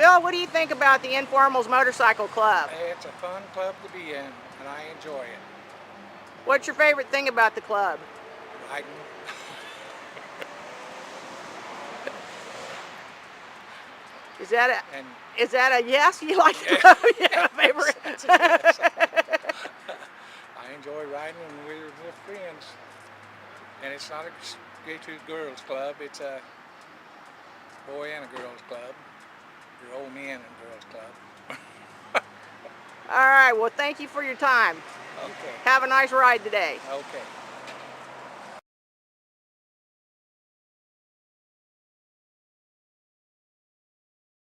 Bill, what do you think about the Informals Motorcycle Club? It's a fun club to be in, and I enjoy it. What's your favorite thing about the club? Riding. Is that And a yes? You like the yeah, club? You have a favorite? that's a yes. I enjoy riding, and we're with friends. And it's not a straight girls club, it's a boy and a girls club, or old men and girls club. All right, well, thank you for your time. Okay. Have a nice ride today. Okay.